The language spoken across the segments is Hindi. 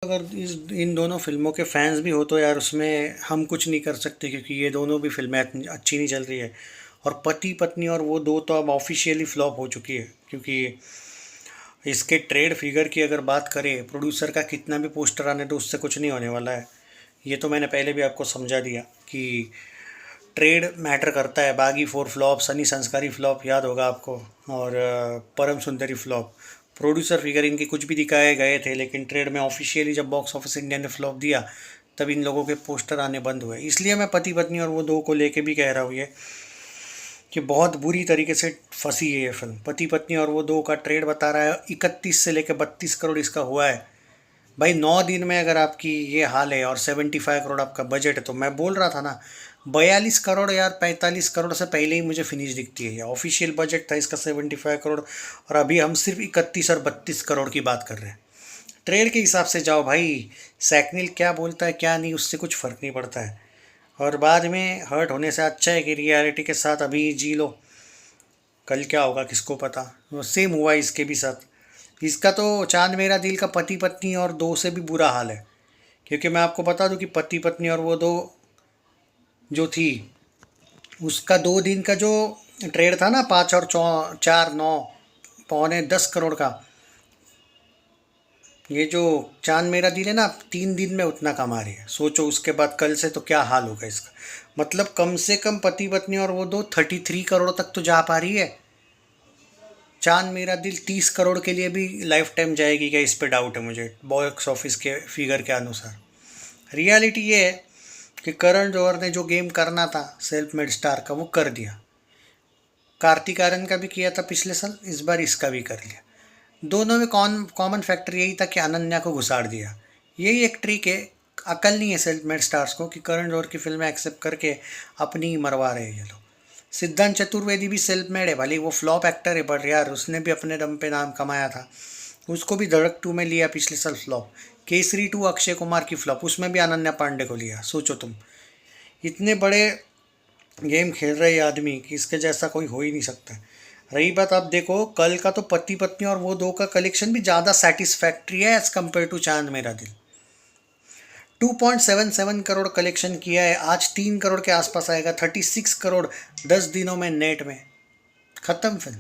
अगर इन दोनों फिल्मों के फैंस भी हो तो यार उसमें हम कुछ नहीं कर सकते, क्योंकि ये दोनों भी फिल्में अच्छी नहीं चल रही है। और पति पत्नी और वो दो तो अब ऑफिशियली फ्लॉप हो चुकी है, क्योंकि इसके ट्रेड फिगर की अगर बात करें, प्रोड्यूसर का कितना भी पोस्टर आने तो उससे कुछ नहीं होने वाला है। ये तो मैंने पहले भी आपको समझा दिया कि ट्रेड मैटर करता है। बागी फोर फ्लॉप, सनी संस्कारी फ्लॉप याद होगा आपको, और परम सुंदरी फ्लॉप। प्रोड्यूसर फिगर इनके कुछ भी दिखाए गए थे, लेकिन ट्रेड में ऑफिशियली जब बॉक्स ऑफिस इंडिया ने फ्लॉप दिया तब इन लोगों के पोस्टर आने बंद हुए। इसलिए मैं पति पत्नी और वो दो को लेके भी कह रहा हूँ ये कि बहुत बुरी तरीके से फंसी है ये फिल्म। पति पत्नी और वो दो का ट्रेड बता रहा है 31 से लेकर 32 करोड़ इसका हुआ है। भाई 9 दिन में अगर आपकी ये हाल है और 75 करोड़ आपका बजट है, तो मैं बोल रहा था ना 42 करोड़ यार, 45 करोड़ से पहले ही मुझे फिनिश दिखती है। ऑफिशियल बजट था इसका 75 करोड़, और अभी हम सिर्फ 31 और 32 करोड़ की बात कर रहे हैं। ट्रेड के हिसाब से जाओ भाई, सैकनिल क्या बोलता है क्या नहीं उससे कुछ फ़र्क नहीं पड़ता है। और बाद में हर्ट होने से अच्छा है कि रियलिटी के साथ अभी जी लो, कल क्या होगा किसको पता। सेम हुआ इसके भी साथ। इसका तो चांद मेरा दिल का पति पत्नी और दो से भी बुरा हाल है, क्योंकि मैं आपको बता दूं कि पति पत्नी और वो दो जो थी, उसका 2 दिन का जो ट्रेड था ना, 5 और 4 9 पौने 10 करोड़ का, ये जो चांद मेरा दिल है ना 3 दिन में उतना कमा रही है। सोचो उसके बाद कल से तो क्या हाल होगा इसका। मतलब कम से कम पति पत्नी और वो दो 33 करोड़ तक तो जा पा रही है। चांद मेरा दिल 30 करोड़ के लिए भी लाइफ टाइम जाएगी क्या, इस पे डाउट है मुझे बॉक्स ऑफिस के फिगर के अनुसार। रियलिटी ये है कि करण जौहर ने जो गेम करना था सेल्फ मेड स्टार का वो कर दिया। कार्तिक आर्यन का भी किया था पिछले साल, इस बार इसका भी कर लिया। दोनों में कॉमन फैक्टर यही था कि अनन्या को घुसाड़ दिया। यही एक ट्रिक है। अकल नहीं है सेल्फ मेड स्टार्स को कि करण जौहर की फिल्में एक्सेप्ट करके अपनी ही मरवा रहे हैं ये लोग। सिद्धांत चतुर्वेदी भी सेल्फ मेड है, भले वो फ्लॉप एक्टर है, बट यार उसने भी अपने दम पे नाम कमाया था। उसको भी धड़क 2 में लिया पिछले साल फ्लॉप। केसरी 2 अक्षय कुमार की फ्लॉप, उसमें भी अनन्या पांडे को लिया। सोचो तुम, इतने बड़े गेम खेल रहे ये आदमी कि इसके जैसा कोई हो ही नहीं सकता। रही बात, आप देखो कल का तो पति पत्नी और वो दो का कलेक्शन भी ज़्यादा सेटिस्फैक्ट्री है एज़ कम्पेयर टू चांद मेरा दिल। 2.77 करोड़ कलेक्शन किया है, आज 3 करोड़ के आसपास आएगा। 36 करोड़ 10 दिनों में नेट में ख़त्म फिल्म।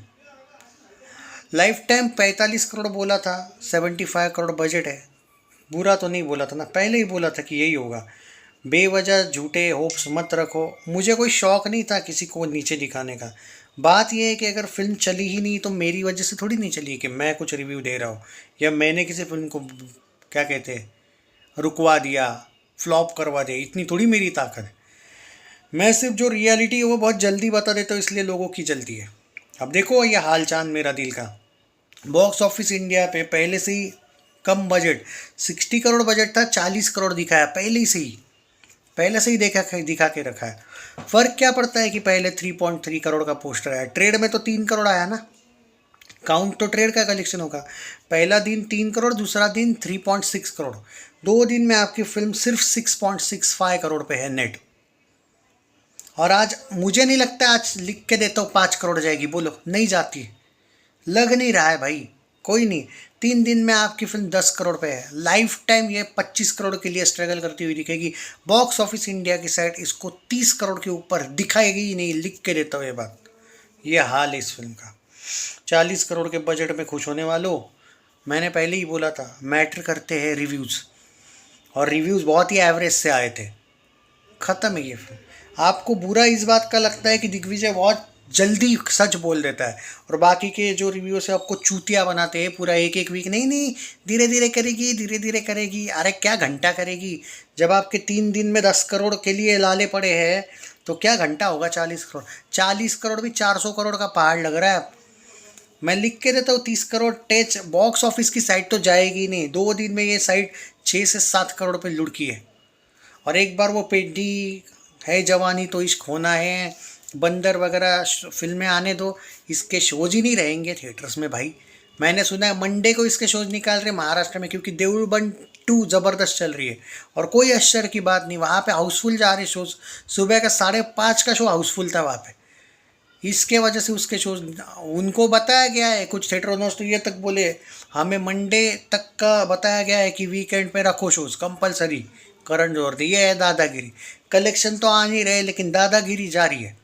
लाइफ टाइम 45 करोड़ बोला था, 75 करोड़ बजट है। बुरा तो नहीं बोला था ना, पहले ही बोला था कि यही होगा। बेवजह झूठे होप्स मत रखो। मुझे कोई शौक नहीं था किसी को नीचे दिखाने का। बात यह है कि अगर फिल्म चली ही नहीं तो मेरी वजह से थोड़ी नहीं चली कि मैं कुछ रिव्यू दे रहा हूँ, या मैंने किसी फिल्म को क्या कहते हैं रुकवा दिया, फ्लॉप करवा दिया। इतनी थोड़ी मेरी ताकत है। मैं सिर्फ जो रियलिटी है वो बहुत जल्दी बता देता हूँ, इसलिए लोगों की जल्दी है। अब देखो ये हाल चांद मेरा दिल का, बॉक्स ऑफिस इंडिया पे पहले से ही कम बजट, 60 करोड़ बजट था, 40 करोड़ दिखाया पहले से ही दिखा के रखा है। फ़र्क क्या पड़ता है कि पहले 3.3 करोड़ का पोस्टर आया, ट्रेड में तो 3 करोड़ आया ना। काउंट तो ट्रेड का कलेक्शन होगा। पहला दिन 3 करोड़, दूसरा दिन 3.6 करोड़। 2 दिन में आपकी फिल्म सिर्फ 6.65 करोड़ पे है नेट। और आज मुझे नहीं लगता, आज लिख के देता हूँ 5 करोड़ जाएगी, बोलो नहीं जाती। लग नहीं रहा है भाई, कोई नहीं। 3 दिन में आपकी फिल्म 10 करोड़ पे है। लाइफ टाइम ये 25 करोड़ के लिए स्ट्रगल करती हुई दिखेगी। बॉक्स ऑफिस इंडिया की साइड इसको 30 करोड़ के ऊपर दिखाएगी ही नहीं, लिख के देता हूँ ये बात। ये हाल है इस फिल्म का। 40 करोड़ के बजट में खुश होने वालों, मैंने पहले ही बोला था मैटर करते हैं रिव्यूज़, और रिव्यूज़ बहुत ही एवरेज से आए थे। ख़त्म है ये फिल्म। आपको बुरा इस बात का लगता है कि दिग्विजय बहुत जल्दी सच बोल देता है, और बाकी के जो रिव्यू से आपको चूतिया बनाते हैं पूरा एक एक वीक, नहीं नहीं धीरे धीरे करेगी, धीरे धीरे करेगी। अरे क्या घंटा करेगी, जब आपके 3 दिन में 10 करोड़ के लिए लाले पड़े हैं तो क्या घंटा होगा 40 करोड़। 40 करोड़ भी 400 करोड़ का पहाड़ लग रहा है। मैं लिख के देता हूँ 30 करोड़ टच। बॉक्स ऑफिस की साइड तो जाएगी नहीं, 2 दिन में ये साइड 6 से 7 करोड़ पे लुढ़की है। और एक बार वो पेडी है, जवानी तो इश्क होना है, बंदर वगैरह फिल्में आने दो, इसके शोज ही नहीं रहेंगे थिएटर्स में भाई। मैंने सुना है मंडे को इसके शोज निकाल रहे महाराष्ट्र में, क्योंकि देउल बंद 2 ज़बरदस्त चल रही है। और कोई आश्चर्य की बात नहीं, वहाँ पे हाउसफुल जा रहे शोज। सुबह का 5:30 का शो हाउसफुल था वहाँ पे। इसके वजह से उसके शोज उनको बताया गया है, कुछ थिएटर ओनर्स तो ये तक बोले हमें मंडे तक का बताया गया है कि वीकेंड पे रखो शोज कंपलसरी। करण जोहर दी ये है दादागिरी। कलेक्शन तो आ नहीं रहे लेकिन दादागिरी जारी है।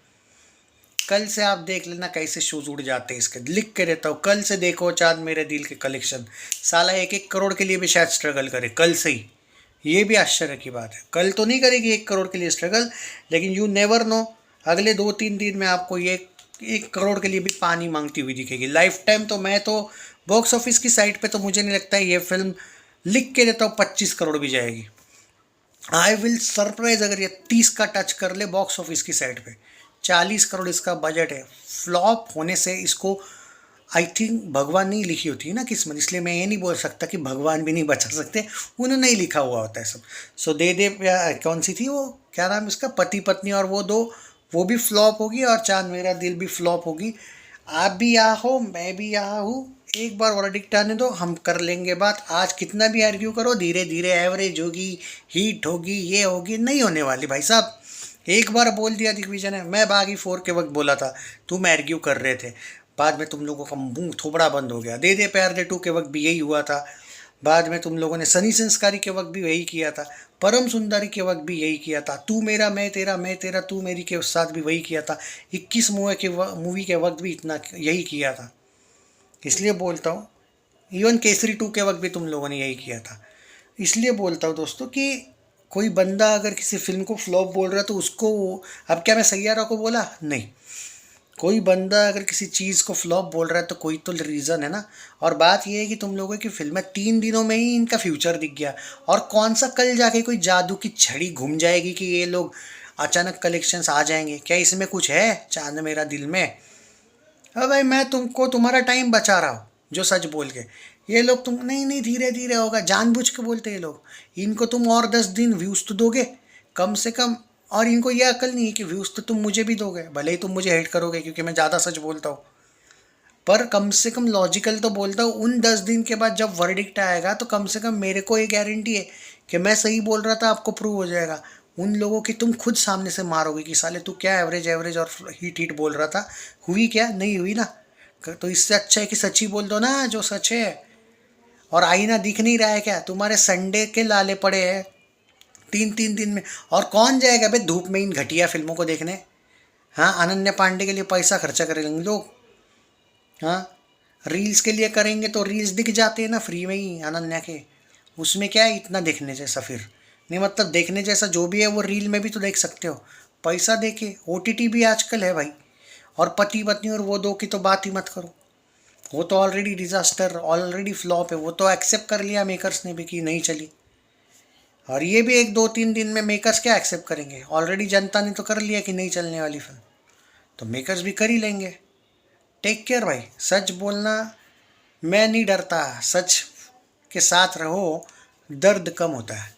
कल से आप देख लेना कैसे शूज उड़ जाते हैं इसके, लिख के देता हूँ। कल से देखो चांद मेरे दिल के कलेक्शन, साला 1-1 करोड़ के लिए भी शायद स्ट्रगल करे कल से ही। ये भी आश्चर्य की बात है। कल तो नहीं करेगी 1 करोड़ के लिए स्ट्रगल, लेकिन यू नेवर नो, अगले 2-3 दिन में आपको ये 1 करोड़ के लिए भी पानी मांगती हुई दिखेगी। लाइफ टाइम तो मैं तो बॉक्स ऑफिस की साइट पे तो मुझे नहीं लगता है ये फिल्म, लिख के देता हूँ 25 करोड़ भी जाएगी। आई विल सरप्राइज अगर ये 30 का टच कर ले बॉक्स ऑफिस की साइड पे। 40 करोड़ इसका बजट है। फ्लॉप होने से इसको आई थिंक भगवान नहीं लिखी होती है ना किस्मत, इसलिए मैं ये नहीं बोल सकता कि भगवान भी नहीं बचा सकते, उन्होंने ही लिखा हुआ होता है सब। सो दे दे कौन सी थी वो, क्या नाम इसका, पति पत्नी और वो दो, वो भी फ्लॉप होगी और चांद मेरा दिल भी फ्लॉप होगी। आप भी यहाँ हो मैं भी यहाँ हूँ, एक बार वर्डिक्ट आने दो, हम कर लेंगे बात। आज कितना भी आर्ग्यू करो, धीरे धीरे एवरेज होगी, हीट होगी, ये होगी, नहीं होने वाली भाई साहब। एक बार बोल दिया दिग्विजय ने, मैं बागी 4 के वक्त बोला था, तुम आर्ग्यू कर रहे थे, बाद में तुम लोगों का मुंह थोबड़ा बंद हो गया। दे दे प्यार दे 2 के वक्त भी यही हुआ था, बाद में तुम लोगों ने सनी संस्कारी के वक्त भी यही किया था, परम सुंदरी के वक्त भी यही किया था, तू मेरा मैं तेरा मैं तेरा तू मेरी के साथ भी वही किया था, 21 मूवी के वक्त भी इतना यही किया था। इसलिए बोलता हूँ, इवन केसरी 2 के वक्त भी तुम लोगों ने यही किया था। इसलिए बोलता हूँ दोस्तों कि कोई बंदा अगर किसी फिल्म को फ्लॉप बोल रहा है तो उसको, अब क्या मैं सैयारा को बोला नहीं, कोई बंदा अगर किसी चीज़ को फ्लॉप बोल रहा है तो कोई तो रीज़न है ना। और बात यह है कि तुम लोगों की फिल्म 3 दिनों में ही इनका फ्यूचर दिख गया, और कौन सा कल जाके कोई जादू की छड़ी घूम जाएगी कि ये लोग अचानक कलेक्शंस आ जाएंगे। क्या इसमें कुछ है चांद मेरा दिल में? अब भाई मैं तुमको तुम्हारा टाइम बचा रहा हूँ जो सच बोल के, ये लोग तुम नहीं नहीं धीरे धीरे होगा जानबूझ के बोलते हैं ये लोग। इनको तुम और 10 दिन व्यूज़ तो दोगे कम से कम, और इनको ये अकल नहीं है कि व्यूज़ तो तुम मुझे भी दोगे, भले ही तुम मुझे हेट करोगे क्योंकि मैं ज़्यादा सच बोलता हूँ, पर कम से कम लॉजिकल तो बोलता हूँ। उन 10 दिन के बाद जब वर्डिक्ट आएगा तो कम से कम मेरे को ये गारंटी है कि मैं सही बोल रहा था, आपको प्रूव हो जाएगा। उन लोगों की तुम खुद सामने से मारोगे कि साले तू क्या एवरेज एवरेज और हीट हीट बोल रहा था, हुई क्या नहीं हुई ना। तो इससे अच्छा है कि सच ही बोल दो ना जो सच है। और आईना दिख नहीं रहा है क्या, तुम्हारे संडे के लाले पड़े हैं 3-3 दिन में, और कौन जाएगा भाई धूप में इन घटिया फिल्मों को देखने। हाँ, अनन्या पांडे के लिए पैसा खर्चा करेंगे लोग, हाँ रील्स के लिए करेंगे तो रील्स दिख जाते हैं ना फ्री में ही अनन्या के, उसमें क्या है इतना देखने जैसा? फिर नहीं मतलब देखने जैसा जो भी है वो रील में भी तो देख सकते हो, पैसा देके। ओटीटी भी आजकल है भाई, और पति पत्नी और वो दो की तो बात ही मत करो, वो तो ऑलरेडी डिजास्टर ऑलरेडी फ्लॉप है, वो तो एक्सेप्ट कर लिया मेकर्स ने भी कि नहीं चली। और ये भी 1-2-3 दिन में मेकर्स क्या एक्सेप्ट करेंगे, ऑलरेडी जनता ने तो कर लिया कि नहीं चलने वाली फिल्म, तो मेकर्स भी कर ही लेंगे। टेक केयर भाई, सच बोलना, मैं नहीं डरता, सच के साथ रहो, दर्द कम होता है।